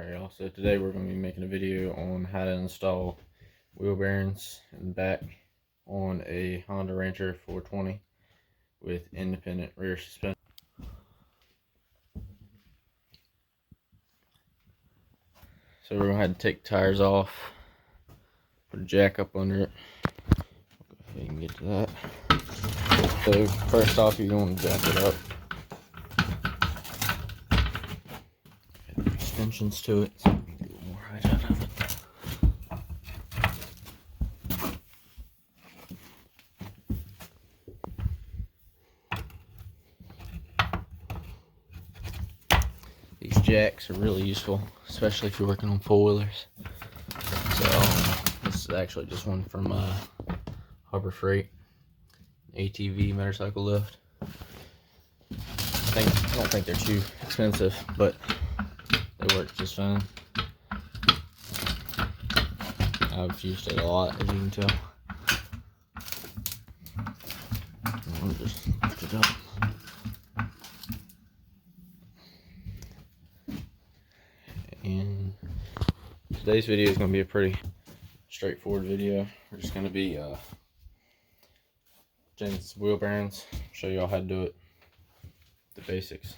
Alright y'all, so today we're going to be making a video on how to install wheel bearings in the back on a Honda Rancher 420 with independent rear suspension. So we're going to have to take the tires off, put a jack up under it. If you can get to that. So first off, you're going to jack it up. Add the extensions to it so we can get a little more height out of it. These jacks are really useful, especially if you're working on four-wheelers. So this is actually just one from Harbor Freight, ATV motorcycle lift. I don't think they're too expensive, but they work just fine. I've used it a lot, as you can tell. I'll just lift it up. And today's video is going to be a pretty straightforward video. We're just going to be changing some wheel bearings, show you all how to do it, the basics,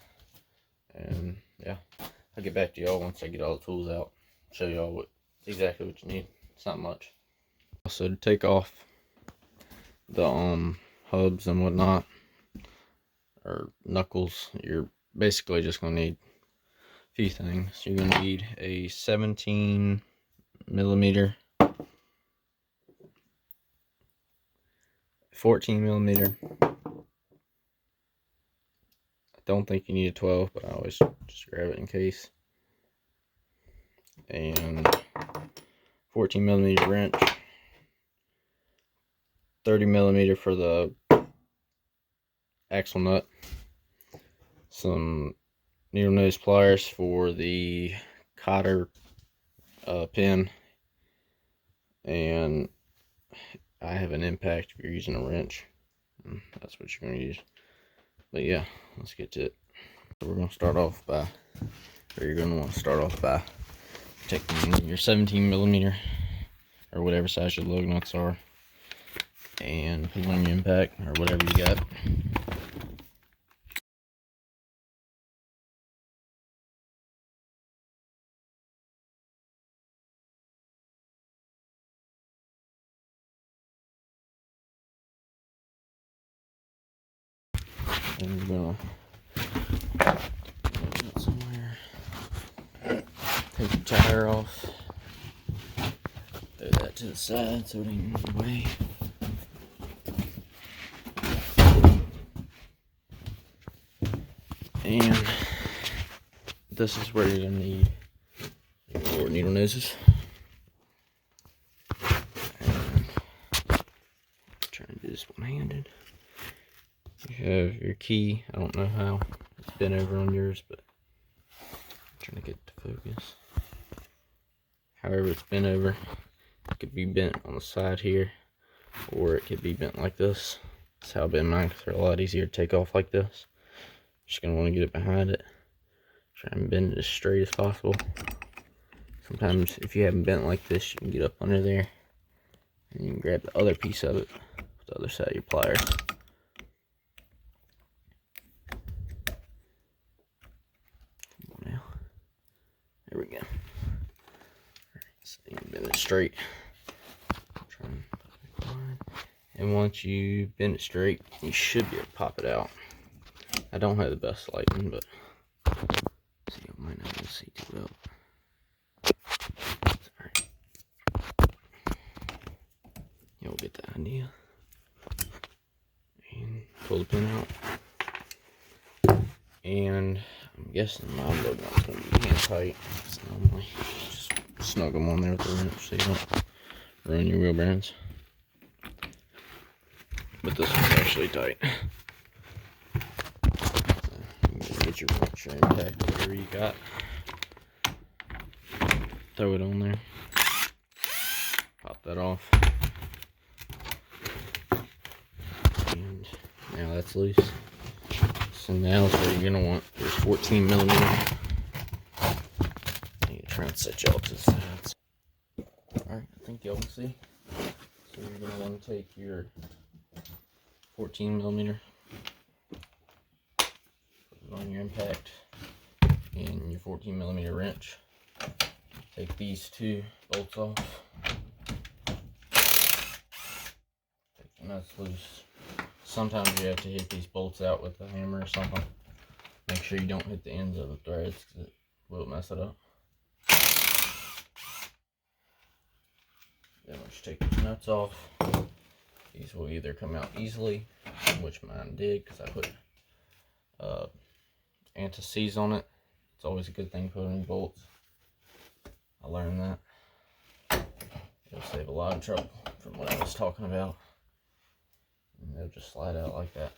and yeah, I'll get back to y'all once I get all the tools out, show y'all exactly what you need. It's not much. So to take off the hubs and whatnot, or knuckles, you're basically just going to need few things. You're going to need a 17 millimeter, 14 millimeter. I don't think you need a 12, but I always just grab it in case. And 14 millimeter wrench, 30 millimeter for the axle nut, some needle nose pliers for the cotter pin, and I have an impact if you're using a wrench. That's what you're going to use. But yeah, let's get to it. So we're going to start off by, or you're going to want to start off by taking your 17 millimeter or whatever size your lug nuts are and put on your impact or whatever you got. And you're gonna put it somewhere. Take the tire off. Throw that to the side so it ain't in the way. And this is where you're gonna need your needle noses. And try and do this one-handed. You have your key. I don't know how it's bent over on yours, but I'm trying to get to focus. However it's bent over, it could be bent on the side here, or it could be bent like this. That's how I bend mine, because they're a lot easier to take off like this. Just gonna want to get it behind it. Try and bend it as straight as possible. Sometimes if you haven't bent like this, you can get up under there and you can grab the other piece of it with the other side of your pliers. There we go. Alright, so you can bend it straight. And once you bend it straight, you should be able to pop it out. I don't have the best lighting, but see, I might not be able to see too well. Alright. You'll get the idea. And pull the pin out. And I'm guessing my lug nut's going to be hand tight. So normally just snug them on there with the wrench so you don't ruin your wheel bearings. But this one's actually tight. So you can get your wrench or impact, whatever you got. Throw it on there. Pop that off. And now that's loose. So now is where you're going to want your 14 millimeter. We're gonna set y'all to the sides. Alright, I think y'all can see. So you're gonna want to take your 14mm, put it on your impact, and your 14mm wrench. Take these two bolts off. Take the nuts loose. Sometimes you have to hit these bolts out with a hammer or something. Make sure you don't hit the ends of the threads because it will mess it up. Then once you take these nuts off, these will either come out easily, which mine did because I put anti-seize on it. It's always a good thing to put on your bolts. I learned that. It'll save a lot of trouble from what I was talking about. And they'll just slide out like that.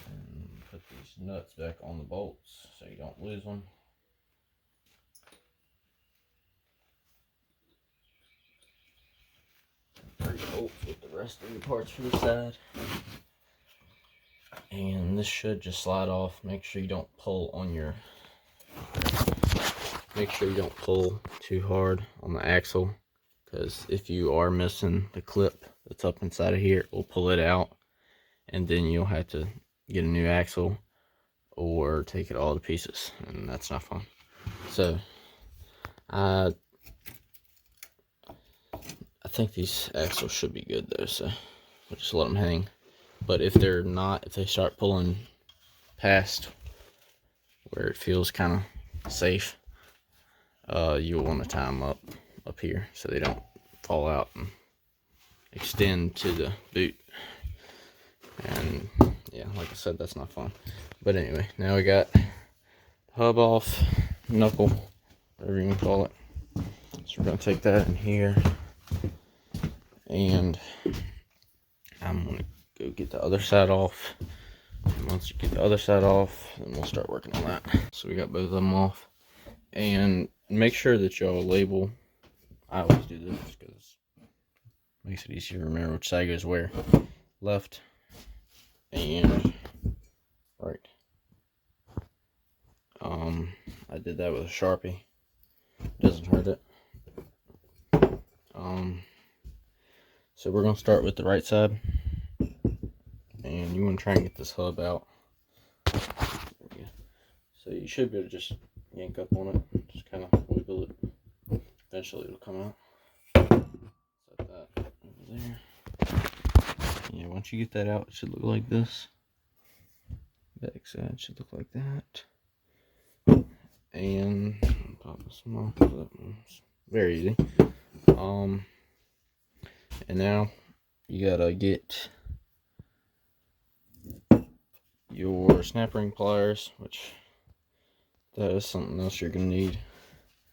And put these nuts back on the bolts so you don't lose them. 3 bolts with the rest of the parts for the side. And this should just slide off. Make sure you don't pull on your... Make sure you don't pull too hard on the axle, because if you are missing the clip that's up inside of here, it will pull it out, and then you'll have to get a new axle or take it all to pieces, and that's not fun. So I think these axles should be good though, so we'll just let them hang. But if they're not, if they start pulling past where it feels kind of safe, you'll want to tie them up here so they don't fall out and extend to the boot. And yeah, like I said, that's not fun. But anyway, now we got the hub off, knuckle, whatever you can call it. So we're going to take that in here, and I'm going to go get the other side off. And once you get the other side off, then we'll start working on that. So we got both of them off. And make sure that y'all label. I always do this because it makes it easier to remember which side goes where. Left and right. I did that with a Sharpie. Doesn't hurt it. So we're gonna start with the right side, and you want to try and get this hub out. So you should be able to just yank up on it, just kind of wiggle it. Eventually it'll come out. Set that over there. Yeah, once you get that out, it should look like this. Back side should look like that. And pop this one off. It's very easy. And now you gotta get your snap ring pliers, which that is something else you're gonna need,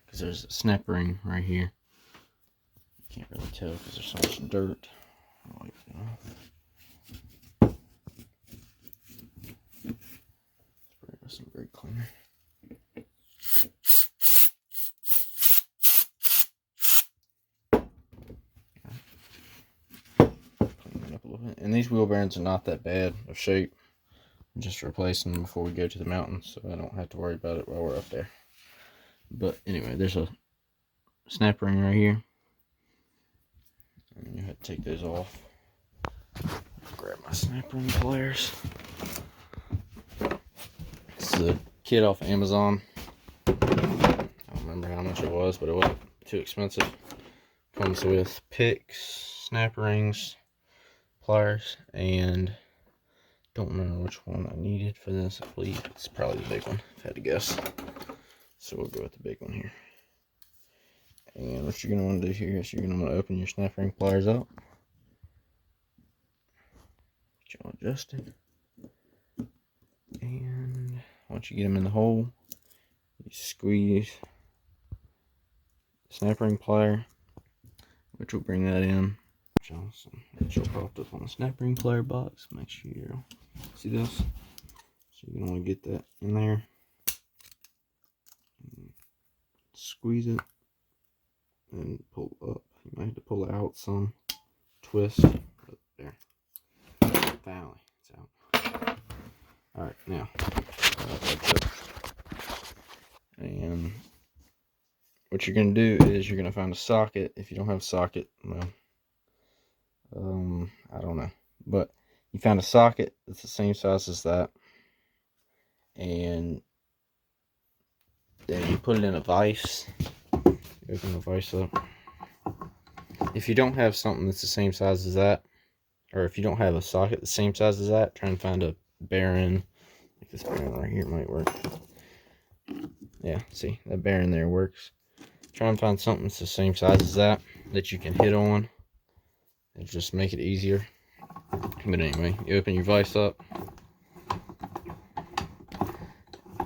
because there's a snap ring right here. You can't really tell because there's so much dirt. I'll wipe it off. Spray with some brake cleaner. Clean it up a little bit. And these wheel bearings are not that bad of shape. Just replace them before we go to the mountains, so I don't have to worry about it while we're up there. But anyway, there's a snap ring right here, and you have to take those off. Grab my snap ring pliers. This is a kit off Amazon. I don't remember how much it was, but it wasn't too expensive. Comes with picks, snap rings, pliers, and don't remember which one I needed for this. I believe it's probably the big one, if I had to guess. So we'll go with the big one here. And what you're going to want to do here is you're going to want to open your snap ring pliers up. Get y'all adjusted. And once you get them in the hole, you squeeze the snap ring plier, which will bring that in. It should popped up on the snap ring plier box. Make sure you see this. So you're gonna want to get that in there, squeeze it, and pull up. You might have to pull it out some, twist, but there. Finally, it's out. All right, now, and what you're gonna do is you're gonna find a socket. If you don't have a socket, well, I don't know, but you found a socket that's the same size as that, and then you put it in a vise. Open the vise up. If you don't have something that's the same size as that, or if you don't have a socket the same size as that, try and find a bearing. Like this bearing right here might work. Yeah, see, that bearing there works. Try and find something that's the same size as that you can hit on. It'll just make it easier. But anyway, you open your vise up.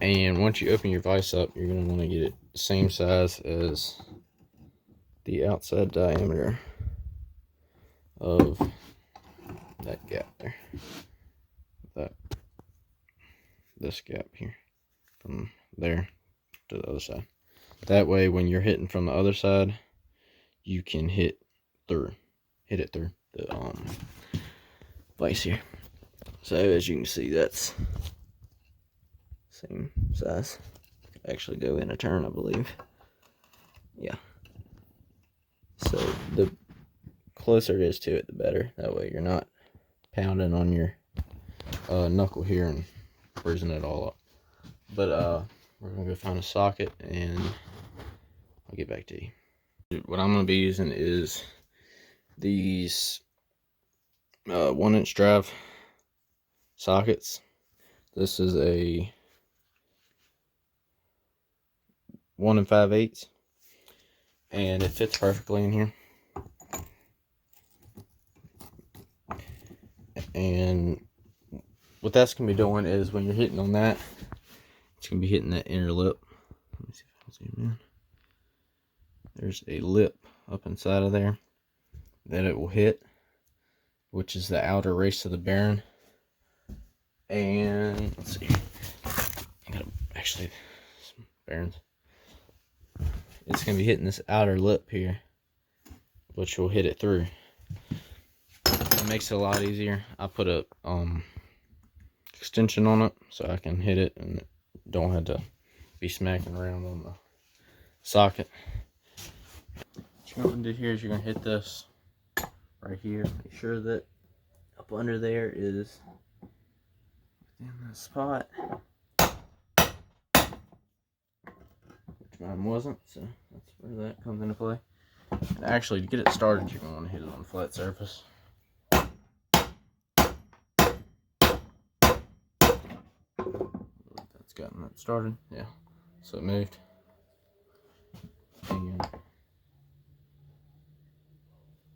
And once you open your vise up, you're going to want to get it the same size as the outside diameter of that gap there. This gap here. From there to the other side. That way, when you're hitting from the other side, you can hit it through the vise here. So as you can see, that's same size. Actually go in a turn, I believe. Yeah. So the closer it is to it, the better. That way you're not pounding on your knuckle here and bruising it all up. But we're gonna go find a socket and I'll get back to you. What I'm gonna be using is these 1-inch drive sockets. This is a 1 5/8, and it fits perfectly in here. And what that's gonna be doing is when you're hitting on that, it's gonna be hitting that inner lip. Let me see if I can zoom in. There's a lip up inside of there that it will hit, which is the outer race of the bearing. And let's see, I gotta actually some bearings. It's gonna be hitting this outer lip here, which will hit it through. It makes it a lot easier. I put a extension on it so I can hit it and don't have to be smacking around on the socket. What you're going to do here is you're going to hit this right here. Make sure that up under there is within that spot, which mine wasn't, so that's where that comes into play. And actually, to get it started, you're going to want to hit it on a flat surface. That's gotten that started, yeah. So it moved. And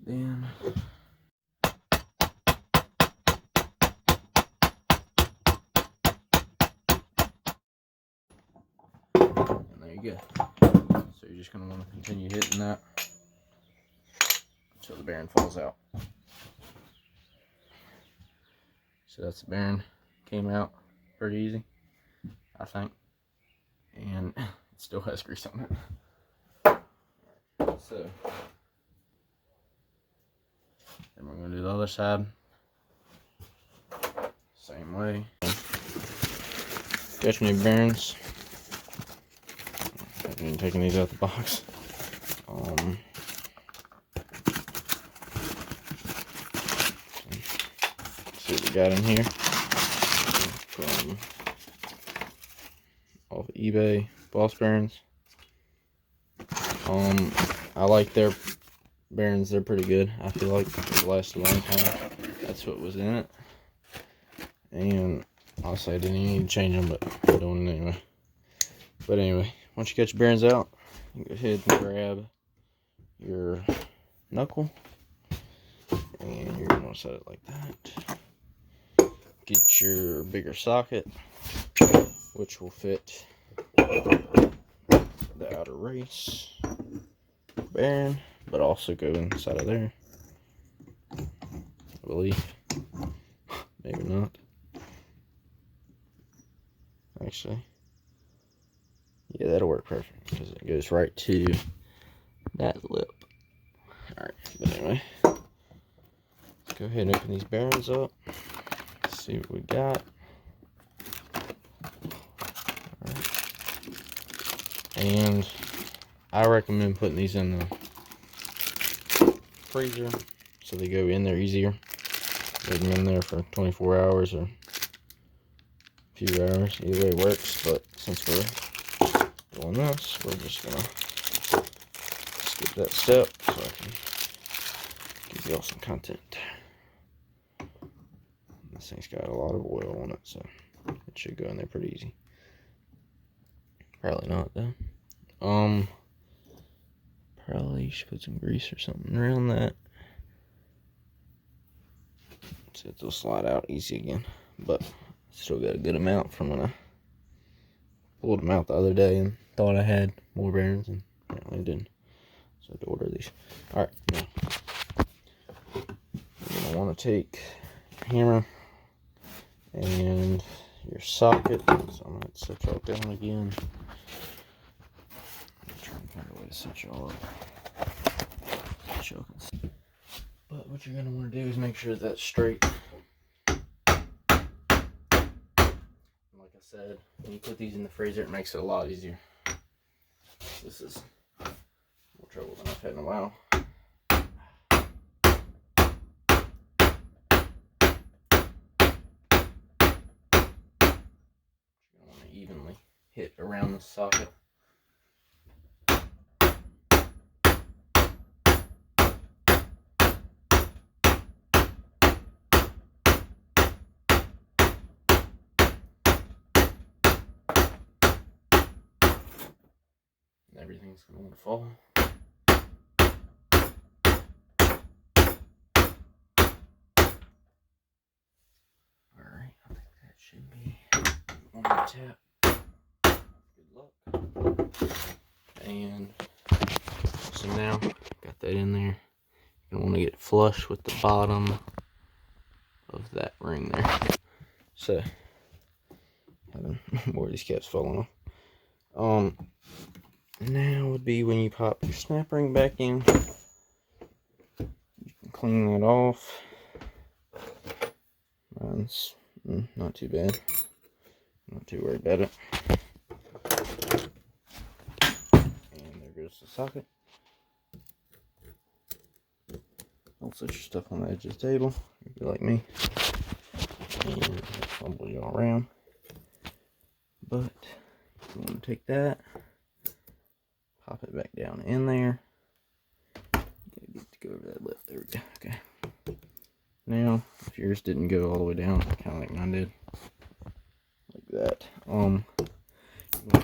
then and there you go. So you're just going to want to continue hitting that until the bearing falls out. So that's the bearing. Came out pretty easy, I think. And it still has grease on it. So then we're going to do the other side. Same way. Got your new bearings. I've been taking these out the box. See what we got in here. From off eBay, Boss Bearings. I like their bearings. They're pretty good. I feel like they last a long time. That's what was in it. And honestly, I didn't even need to change them, but I'm doing it anyway. But anyway, once you get your bearings out, you go ahead and grab your knuckle, and you're gonna set it like that. Get your bigger socket, which will fit the outer race bearing, but also go inside of there. I believe. Maybe not. Actually, yeah, that'll work perfect because it goes right to that lip. Alright, but anyway, let's go ahead and open these bearings up. See what we got. Alright. And I recommend putting these in the freezer so they go in there easier. Leave them in there for 24 hours or a few hours. Either way works, but since we're doing this, we're just gonna skip that step so I can give y'all some content. This thing's got a lot of oil on it, so it should go in there pretty easy. Probably not though. Probably should put some grease or something around that. So it'll slide out easy again. But still got a good amount from when I pulled them out the other day and thought I had more bearings, and apparently I didn't. So I had to order these. Alright, now you're gonna want to take your hammer and your socket. So I'm gonna set y'all down again. I'm trying to find a way to set y'all up. But what you're gonna want to do is make sure that's straight. Like I said, when you put these in the freezer, it makes it a lot easier. This is more trouble than I've had in a while. You're gonna want to evenly hit around the socket. Everything's going to want to fall. Alright, I think that should be on the tap. Good luck. And so now, got that in there. You're going to want to get flush with the bottom of that ring there. So, having more of these caps falling off. Now would be when you pop your snap ring back in. You can clean that off. Mine's not too bad. Not too worried about it. And there goes the socket. Don't set your stuff on the edge of the table if you're like me. And fumble you all around. But you want to take that. Pop it back down in there. Gotta get to go over that lip. There we go. Okay. Now, if yours didn't go all the way down, kind of like mine did, like that. You want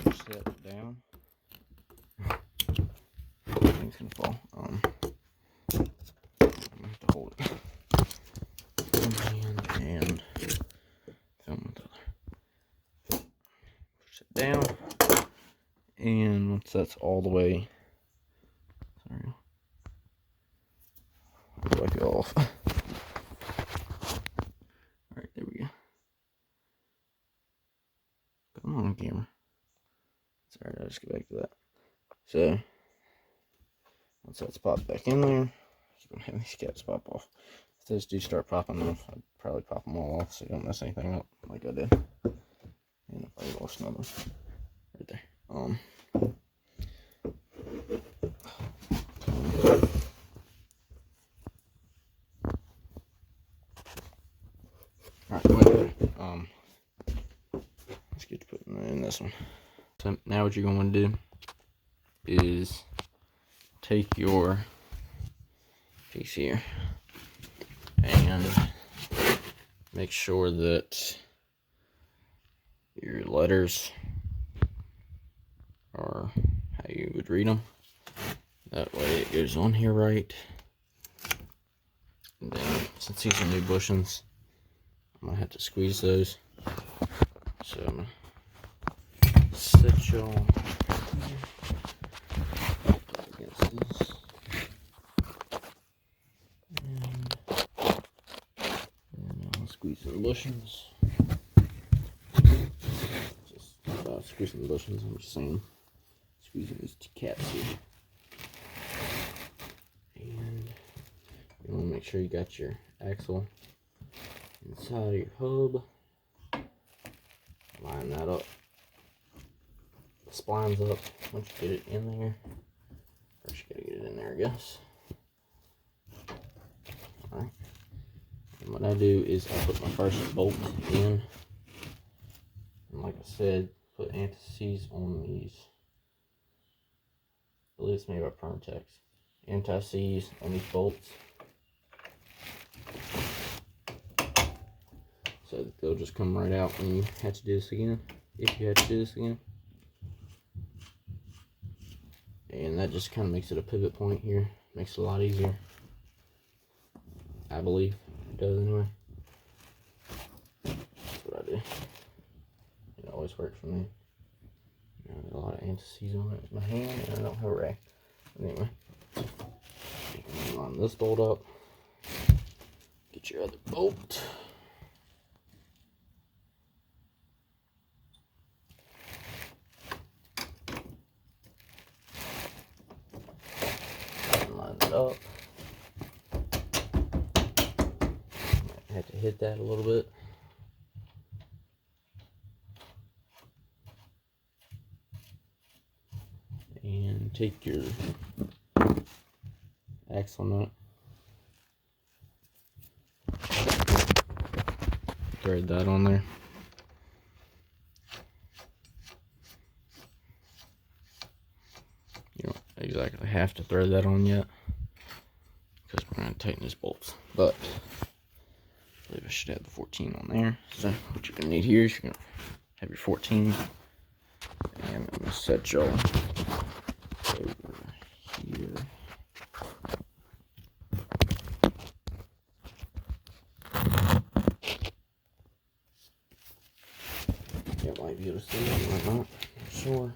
to set it down. Things gonna fall. I'm gonna have to hold it. One hand and film with the other. Push it down. And once that's all the way, sorry, I'll wipe it off. Alright, there we go. Come on, camera. Sorry, I'll just get back to that. So, once that's popped back in there, you're gonna have these caps pop off. If those do start popping off, I'd probably pop them all off so you don't mess anything up like I did. And if I lost another one right there. Alright, let's get to putting that in this one. So now what you're going to want to do is take your piece here and make sure that your letters are how you would read them. That way it goes on here right. And then since these are new bushings, I'm gonna have to squeeze those. So I'm gonna set y'all against this. And I'll squeeze some bushings. Just about squeezing the bushings, I'm just saying squeezing these caps here. And you want to make sure you got your axle inside of your hub. Line that up. The splines up once you get it in there. I guess. Alright. And what I do is I put my first bolt in. And like I said, put anti-seize on these. I believe it's made by Permatex. Anti-seize on these bolts. So they'll just come right out when you have to do this again. If you have to do this again. And that just kind of makes it a pivot point here. Makes it a lot easier. I believe it does anyway. That's what I do. It always works for me. I got a lot of anti-seize on it with my hand, and I don't have a rack. But anyway, you can line this bolt up. Get your other bolt. Line it up. I have to hit that a little bit. And take your axle nut, thread that on there. You don't exactly have to thread that on yet because we're going to tighten these bolts, but I believe I should have the 14 on there. So what you're going to need here is you're going to have your 14, and I'm going to set y'all over here. You might be able to see it, you might not. I'm sure.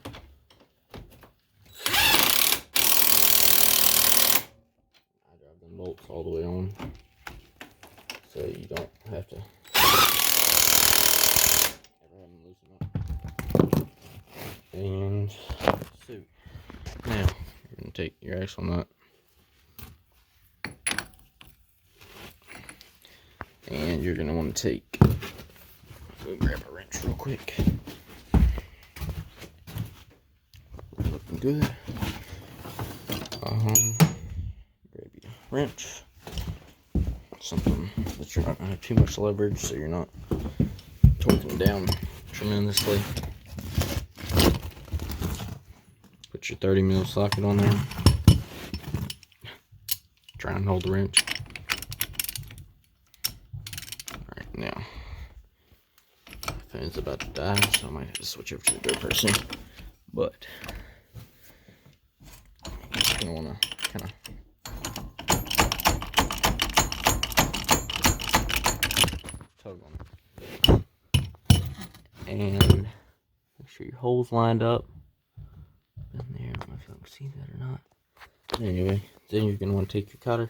I drive them bolts all the way on, so you don't have to ever have them loosen up. And so now you're going to take your axle nut and you're going to want to take, go grab a wrench real quick. Looking good. Grab your wrench. Something that you're not going to have too much leverage, so you're not torquing down tremendously. Put your 30 mil socket on there. Try and hold the wrench. Alright, now my phone's about to die, so I might have to switch over to the GoPro soon. But you're just gonna wanna kinda tug on it. And make sure your hole's lined up. In there, I don't know if you can see that or not. Anyway, then you're gonna want to take your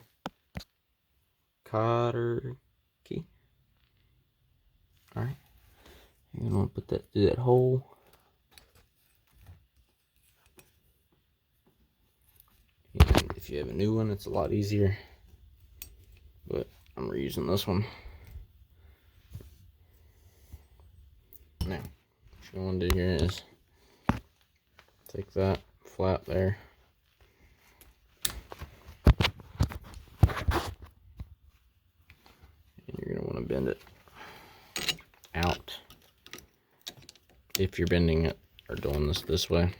cotter key. Alright. You're gonna want to put that through that hole. And if you have a new one, it's a lot easier. But I'm reusing this one. Now, what you want to do here is take that flap there. And you're going to want to bend it out. If you're bending it or doing this way,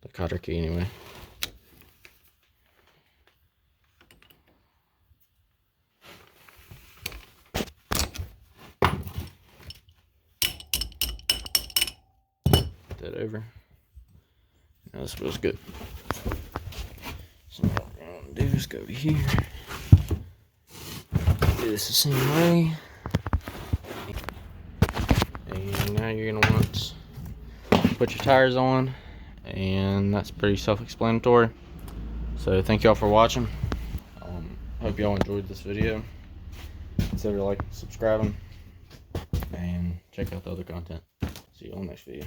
the cotter key anyway. Put that over. Now this feels good. So what we're going to do is go over here. Do this the same way. And now you're going to want to put your tires on. And that's pretty self-explanatory. So thank y'all for watching. Hope y'all enjoyed this video. Consider liking, subscribing, and check out the other content. See you on the next video.